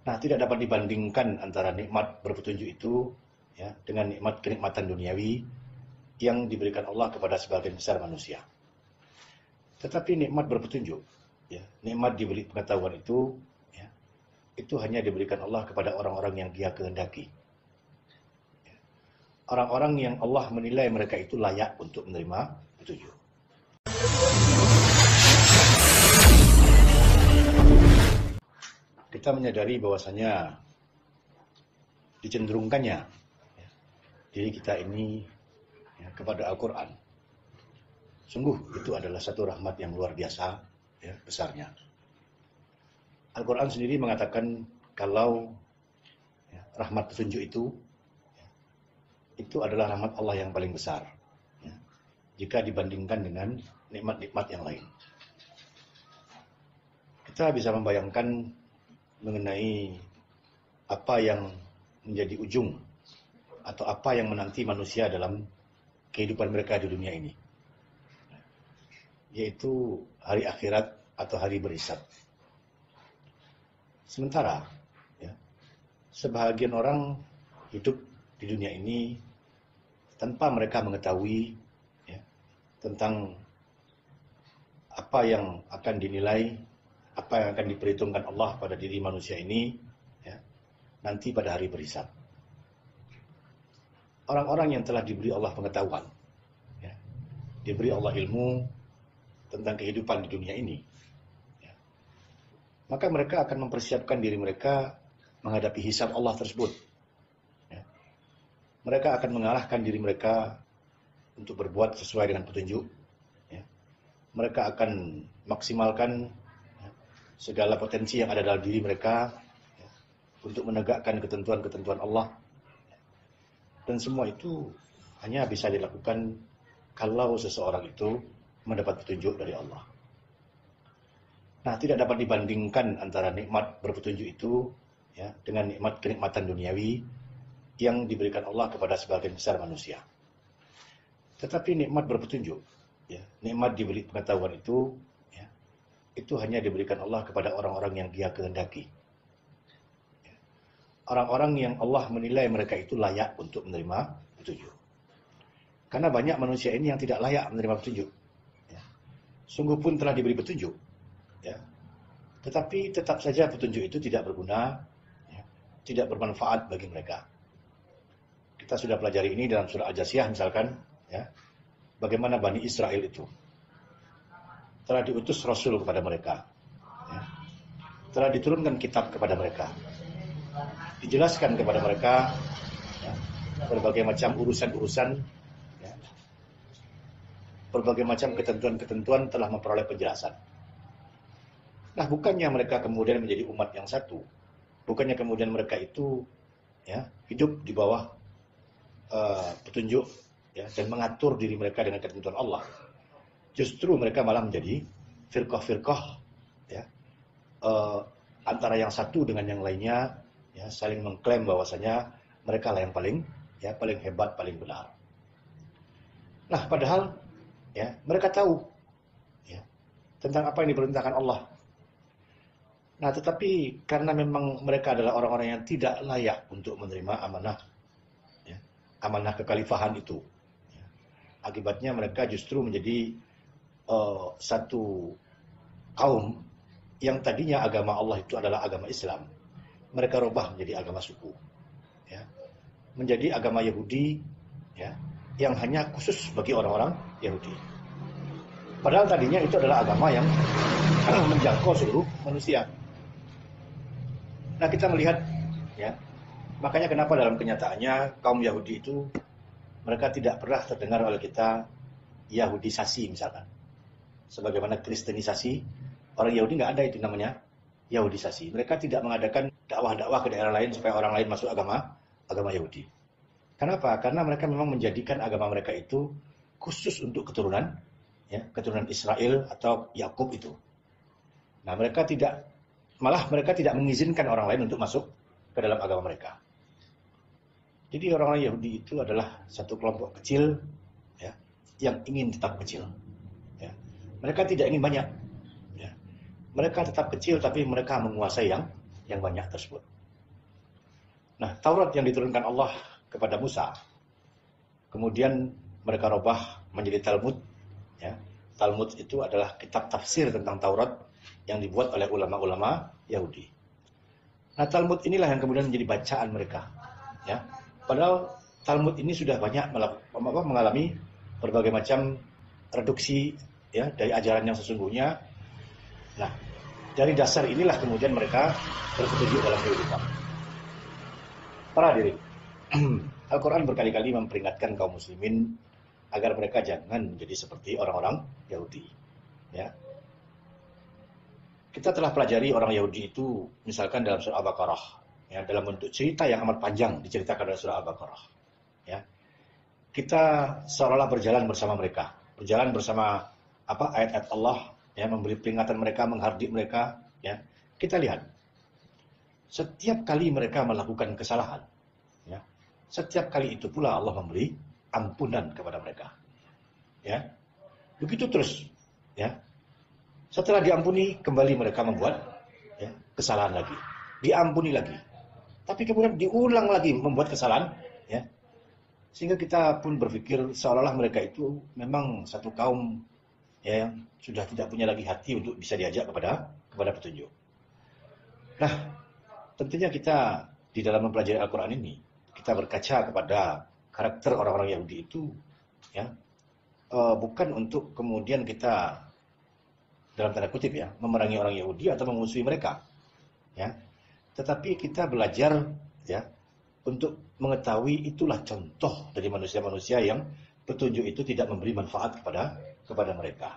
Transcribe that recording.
Nah, tidak dapat dibandingkan antara nikmat berpetunjuk itu ya dengan nikmat kenikmatan duniawi yang diberikan Allah kepada sebagian besar manusia. Tetapi nikmat berpetunjuk, ya, nikmat diberi pengetahuan ya, itu hanya diberikan Allah kepada orang-orang yang Dia kehendaki. Orang-orang yang Allah menilai mereka itu layak untuk menerima petunjuk. Kita menyadari bahwasanya dicenderungkannya ya, diri kita ini ya, kepada Al-Quran. Sungguh itu adalah satu rahmat yang luar biasa ya, besarnya. Al-Quran sendiri mengatakan kalau ya, rahmat petunjuk itu adalah rahmat Allah yang paling besar ya, jika dibandingkan dengan nikmat-nikmat yang lain. Kita bisa membayangkan mengenai apa yang menjadi ujung atau apa yang menanti manusia dalam kehidupan mereka di dunia ini, yaitu hari akhirat atau hari berhisab. Sementara ya, sebahagian orang hidup di dunia ini tanpa mereka mengetahui ya, tentang apa yang akan dinilai, apa yang akan diperhitungkan Allah pada diri manusia ini ya, nanti pada hari berhisab. Orang-orang yang telah diberi Allah pengetahuan ya, diberi Allah ilmu tentang kehidupan di dunia ini ya, maka mereka akan mempersiapkan diri mereka menghadapi hisab Allah tersebut ya. Mereka akan mengarahkan diri mereka untuk berbuat sesuai dengan petunjuk ya. Mereka akan maksimalkan segala potensi yang ada dalam diri mereka ya, untuk menegakkan ketentuan-ketentuan Allah, dan semua itu hanya bisa dilakukan kalau seseorang itu mendapat petunjuk dari Allah. Nah, tidak dapat dibandingkan antara nikmat berpetunjuk itu ya dengan nikmat kenikmatan duniawi yang diberikan Allah kepada sebagian besar manusia. Tetapi nikmat berpetunjuk ya, nikmat diberi pengetahuan itu hanya diberikan Allah kepada orang-orang yang Dia kehendaki. Orang-orang yang Allah menilai mereka itu layak untuk menerima petunjuk. Karena banyak manusia ini yang tidak layak menerima petunjuk. Sungguh pun telah diberi petunjuk, ya, tetapi tetap saja petunjuk itu tidak berguna, ya, tidak bermanfaat bagi mereka. Kita sudah pelajari ini dalam surah Al-Jasiyah misalkan, ya, bagaimana Bani Israel itu telah diutus Rasul kepada mereka ya, telah diturunkan kitab kepada mereka, dijelaskan kepada mereka ya, berbagai macam urusan-urusan ya, berbagai macam ketentuan-ketentuan telah memperoleh penjelasan. Nah, bukannya mereka kemudian menjadi umat yang satu, bukannya kemudian mereka itu ya, hidup di bawah petunjuk ya, dan mengatur diri mereka dengan ketentuan Allah. Justru mereka malah menjadi firqah-firqah ya, antara yang satu dengan yang lainnya ya, saling mengklaim bahwasanya mereka lah yang paling hebat, paling benar. Nah, padahal ya, mereka tahu ya, tentang apa yang diperintahkan Allah. Nah, tetapi karena memang mereka adalah orang-orang yang tidak layak untuk menerima amanah ya, amanah kekhalifahan itu ya, akibatnya mereka justru menjadi satu kaum yang tadinya agama Allah itu adalah agama Islam, mereka rubah menjadi agama suku ya, menjadi agama Yahudi ya, yang hanya khusus bagi orang-orang Yahudi, padahal tadinya itu adalah agama yang menjangkau seluruh manusia. Nah, kita melihat ya, makanya kenapa dalam kenyataannya kaum Yahudi itu mereka tidak pernah terdengar oleh kita Yahudisasi misalkan. Sebagaimana Kristenisasi, orang Yahudi nggak ada itu namanya Yahudisasi. Mereka tidak mengadakan dakwah-dakwah ke daerah lain supaya orang lain masuk agama Yahudi. Kenapa? Karena mereka memang menjadikan agama mereka itu khusus untuk keturunan ya, keturunan Israel atau Yakub itu. Nah, mereka tidak mengizinkan orang lain untuk masuk ke dalam agama mereka. Jadi orang-orang Yahudi itu adalah satu kelompok kecil ya, yang ingin tetap kecil. Mereka tidak ingin banyak. Ya. Mereka tetap kecil, tapi mereka menguasai yang banyak tersebut. Nah, Taurat yang diturunkan Allah kepada Musa, kemudian mereka robah menjadi Talmud. Ya. Talmud itu adalah kitab tafsir tentang Taurat yang dibuat oleh ulama-ulama Yahudi. Nah, Talmud inilah yang kemudian menjadi bacaan mereka. Ya. Padahal Talmud ini sudah banyak mengalami berbagai macam reduksi ya dari ajaran yang sesungguhnya. Nah, dari dasar inilah kemudian mereka bersetuju dalam kehidupan. Para hadirin, Al-Quran berkali-kali memperingatkan kaum muslimin agar mereka jangan menjadi seperti orang-orang Yahudi. Ya. Kita telah pelajari orang Yahudi itu misalkan dalam surah Al-Baqarah, ya, dalam bentuk cerita yang amat panjang diceritakan dalam surah Al-Baqarah. Ya. Kita seolah-olah berjalan bersama mereka, berjalan bersama ayat-ayat Allah, ya, memberi peringatan mereka, menghardik mereka. Ya. Kita lihat, setiap kali mereka melakukan kesalahan, ya, setiap kali itu pula Allah memberi ampunan kepada mereka. Ya. Begitu terus, ya. Setelah diampuni, kembali mereka membuat ya, kesalahan lagi. Diampuni lagi. Tapi kemudian diulang lagi membuat kesalahan. Ya. Sehingga kita pun berpikir seolah-olah mereka itu memang satu kaum ya, yang sudah tidak punya lagi hati untuk bisa diajak kepada petunjuk. Nah, tentunya kita di dalam mempelajari Al-Quran ini, kita berkaca kepada karakter orang-orang Yahudi itu, ya, bukan untuk kemudian kita dalam tanda kutip ya memerangi orang Yahudi atau memusuhi mereka, ya, tetapi kita belajar ya untuk mengetahui itulah contoh dari manusia-manusia yang petunjuk itu tidak memberi manfaat kepada mereka.